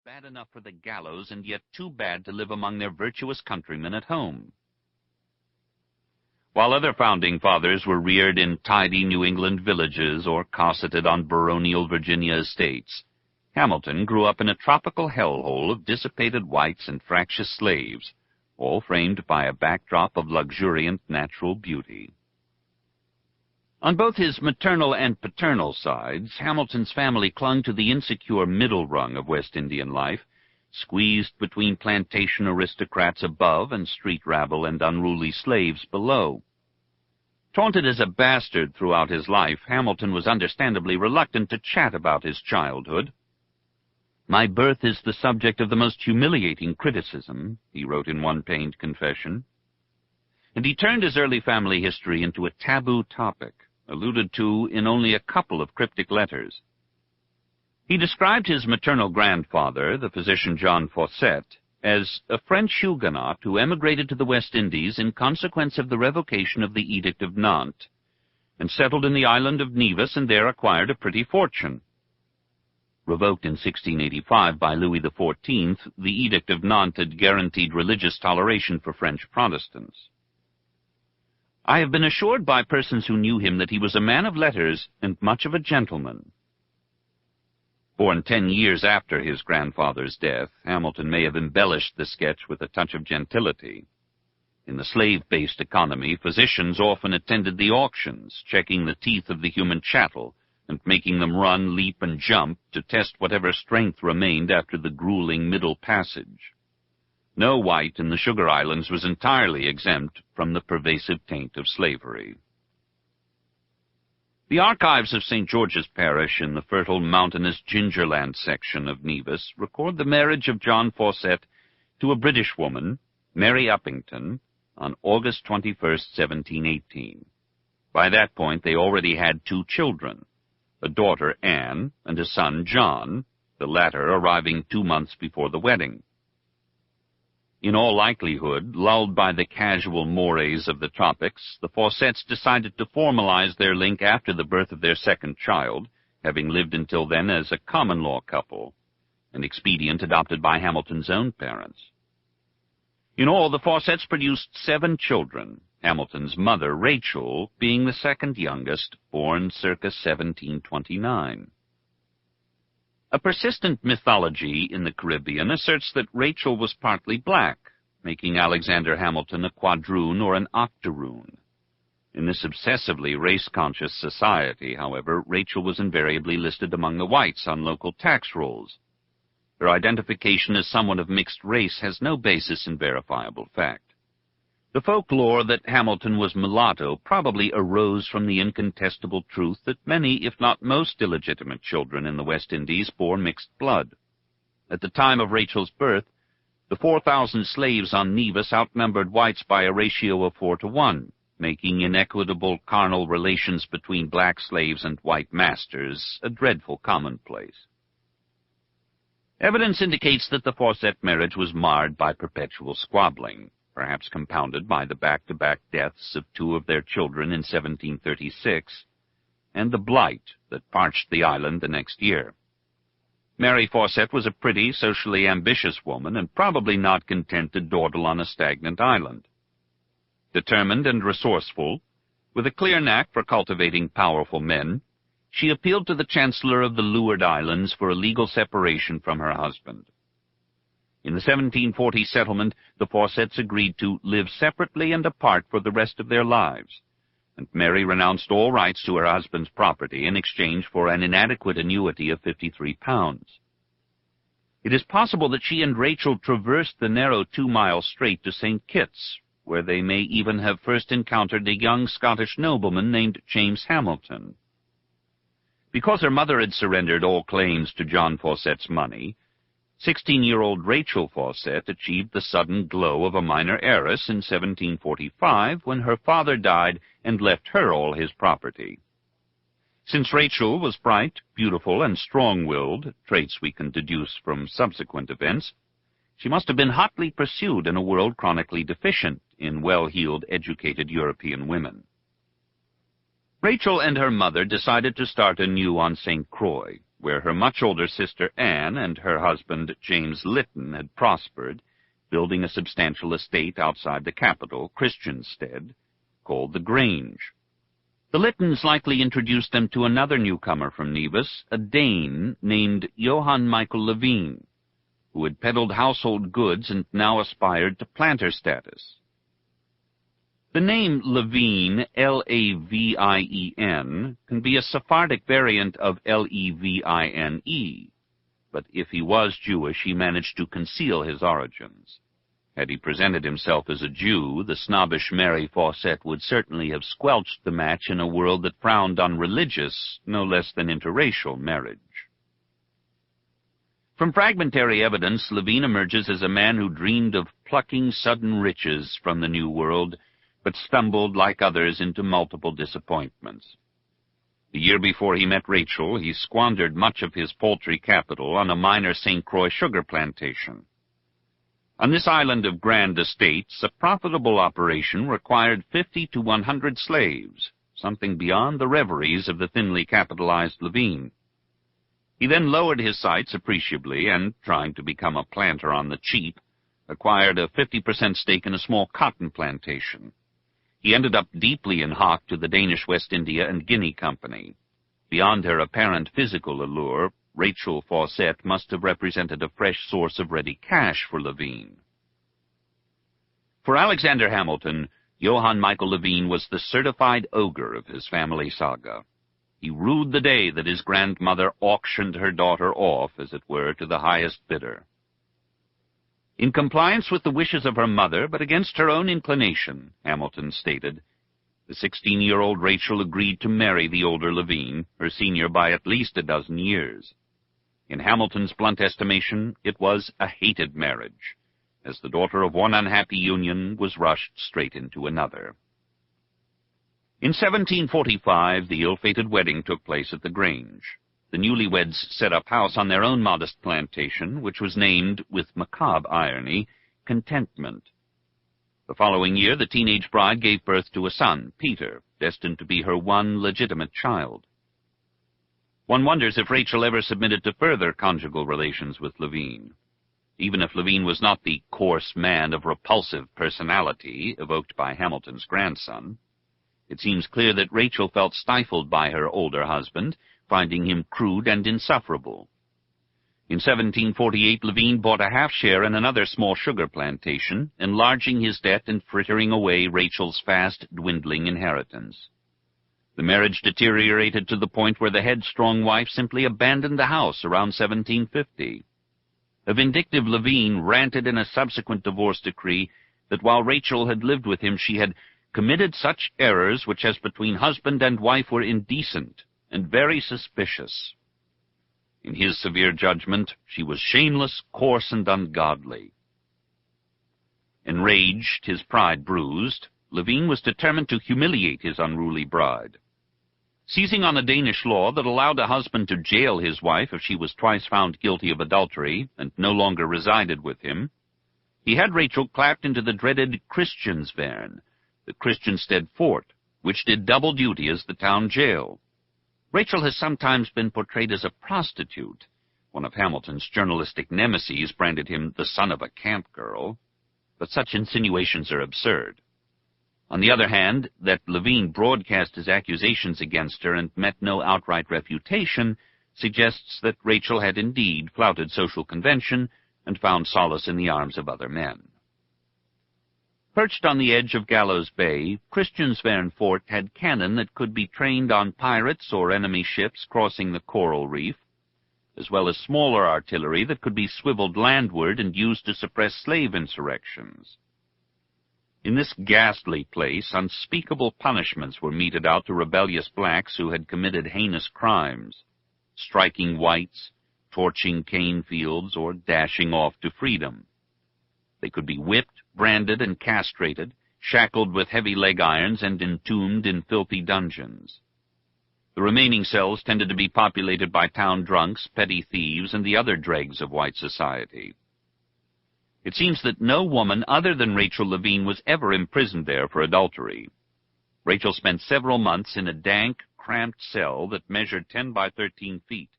bad enough for the gallows and yet too bad to live among their virtuous countrymen at home. While other founding fathers were reared in tidy New England villages or cosseted on baronial Virginia estates, Hamilton grew up in a tropical hellhole of dissipated whites and fractious slaves, all framed by a backdrop of luxuriant natural beauty. On both his maternal and paternal sides, Hamilton's family clung to the insecure middle rung of West Indian life, squeezed between plantation aristocrats above and street rabble and unruly slaves below. Taunted as a bastard throughout his life, Hamilton was understandably reluctant to chat about his childhood. "My birth is the subject of the most humiliating criticism," he wrote in one pained confession. And he turned his early family history into a taboo topic, alluded to in only a couple of cryptic letters. He described his maternal grandfather, the physician John Fawcett, as a French Huguenot who emigrated to the West Indies in consequence of the revocation of the Edict of Nantes, and settled in the island of Nevis and there acquired a pretty fortune. Revoked in 1685 by Louis XIV, the Edict of Nantes had guaranteed religious toleration for French Protestants. "I have been assured by persons who knew him that he was a man of letters and much of a gentleman." Born 10 years after his grandfather's death, Hamilton may have embellished the sketch with a touch of gentility. In the slave-based economy, physicians often attended the auctions, checking the teeth of the human chattel and making them run, leap, and jump to test whatever strength remained after the grueling middle passage. No white in the Sugar Islands was entirely exempt from the pervasive taint of slavery. The archives of St. George's Parish in the fertile mountainous Gingerland section of Nevis record the marriage of John Fawcett to a British woman, Mary Uppington, on August 21st, 1718. By that point, they already had 2 children, a daughter, Anne, and a son, John, the latter arriving 2 months before the wedding. In all likelihood, lulled by the casual mores of the tropics, the Fawcetts decided to formalize their link after the birth of their second child, having lived until then as a common-law couple, an expedient adopted by Hamilton's own parents. In all, the Fawcetts produced 7 children, Hamilton's mother, Rachel, being the second youngest, born circa 1729. A persistent mythology in the Caribbean asserts that Rachel was partly black, making Alexander Hamilton a quadroon or an octoroon. In this obsessively race-conscious society, however, Rachel was invariably listed among the whites on local tax rolls. Her identification as someone of mixed race has no basis in verifiable fact. The folklore that Hamilton was mulatto probably arose from the incontestable truth that many, if not most, illegitimate children in the West Indies bore mixed blood. At the time of Rachel's birth, the 4,000 slaves on Nevis outnumbered whites by a ratio of 4 to 1, making inequitable carnal relations between black slaves and white masters a dreadful commonplace. Evidence indicates that the Fawcett marriage was marred by perpetual squabbling, perhaps compounded by the back-to-back deaths of 2 of their children in 1736, and the blight that parched the island the next year. Mary Fawcett was a pretty, socially ambitious woman, and probably not content to dawdle on a stagnant island. Determined and resourceful, with a clear knack for cultivating powerful men, she appealed to the Chancellor of the Leeward Islands for a legal separation from her husband. In the 1740 settlement, the Fawcetts agreed to live separately and apart for the rest of their lives, and Mary renounced all rights to her husband's property in exchange for an inadequate annuity of £53. It is possible that she and Rachel traversed the narrow 2-mile strait to St. Kitts, where they may even have first encountered a young Scottish nobleman named James Hamilton. Because her mother had surrendered all claims to John Fawcett's money, 16-year-old Rachel Fawcett achieved the sudden glow of a minor heiress in 1745 when her father died and left her all his property. Since Rachel was bright, beautiful, and strong-willed, traits we can deduce from subsequent events, she must have been hotly pursued in a world chronically deficient in well-heeled, educated European women. Rachel and her mother decided to start anew on St. Croix, where her much older sister Anne and her husband James Lytton had prospered, building a substantial estate outside the capital, Christiansted, called the Grange. The Lyttons likely introduced them to another newcomer from Nevis, a Dane named Johann Michael Levine, who had peddled household goods and now aspired to planter status. The name Levine, L-A-V-I-E-N, can be a Sephardic variant of L-E-V-I-N-E, but if he was Jewish, he managed to conceal his origins. Had he presented himself as a Jew, the snobbish Mary Fawcett would certainly have squelched the match in a world that frowned on religious, no less than interracial, marriage. From fragmentary evidence, Levine emerges as a man who dreamed of plucking sudden riches from the New World, but stumbled, like others, into multiple disappointments. The year before he met Rachel, he squandered much of his paltry capital on a minor St. Croix sugar plantation. On this island of grand estates, a profitable operation required 50 to 100 slaves, something beyond the reveries of the thinly capitalized Levine. He then lowered his sights appreciably and, trying to become a planter on the cheap, acquired a 50% stake in a small cotton plantation. He ended up deeply in hock to the Danish West India and Guinea Company. Beyond her apparent physical allure, Rachel Fawcett must have represented a fresh source of ready cash for Levine. For Alexander Hamilton, Johann Michael Levine was the certified ogre of his family saga. He ruled the day that his grandmother auctioned her daughter off, as it were, to the highest bidder. In compliance with the wishes of her mother, but against her own inclination, Hamilton stated, the 16-year-old Rachel agreed to marry the older Levine, her senior by at least a dozen years. In Hamilton's blunt estimation, it was a hated marriage, as the daughter of one unhappy union was rushed straight into another. In 1745, the ill-fated wedding took place at the Grange. The newlyweds set up house on their own modest plantation, which was named, with macabre irony, Contentment. The following year, the teenage bride gave birth to a son, Peter, destined to be her one legitimate child. One wonders if Rachel ever submitted to further conjugal relations with Levine. Even if Levine was not the coarse man of repulsive personality evoked by Hamilton's grandson, it seems clear that Rachel felt stifled by her older husband, finding him crude and insufferable. In 1748, Levine bought a half-share in another small sugar plantation, enlarging his debt and frittering away Rachel's fast-dwindling inheritance. The marriage deteriorated to the point where the headstrong wife simply abandoned the house around 1750. A vindictive Levine ranted in a subsequent divorce decree that while Rachel had lived with him, she had committed such errors which as between husband and wife were indecent and very suspicious. In his severe judgment, she was shameless, coarse, and ungodly. Enraged, his pride bruised, Levine was determined to humiliate his unruly bride. Seizing on a Danish law that allowed a husband to jail his wife if she was twice found guilty of adultery and no longer resided with him, he had Rachel clapped into the dreaded Christiansvern, the Christiansted fort, which did double duty as the town jail. Rachel has sometimes been portrayed as a prostitute. One of Hamilton's journalistic nemeses branded him the son of a camp girl, but such insinuations are absurd. On the other hand, that Levine broadcast his accusations against her and met no outright refutation suggests that Rachel had indeed flouted social convention and found solace in the arms of other men. Perched on the edge of Gallows Bay, Christiansvern Fort had cannon that could be trained on pirates or enemy ships crossing the coral reef, as well as smaller artillery that could be swiveled landward and used to suppress slave insurrections. In this ghastly place, unspeakable punishments were meted out to rebellious blacks who had committed heinous crimes, striking whites, torching cane fields, or dashing off to freedom. They could be whipped, branded, and castrated, shackled with heavy leg irons, and entombed in filthy dungeons. The remaining cells tended to be populated by town drunks, petty thieves, and the other dregs of white society. It seems that no woman other than Rachel Levine was ever imprisoned there for adultery. Rachel spent several months in a dank, cramped cell that measured 10 by 13 feet.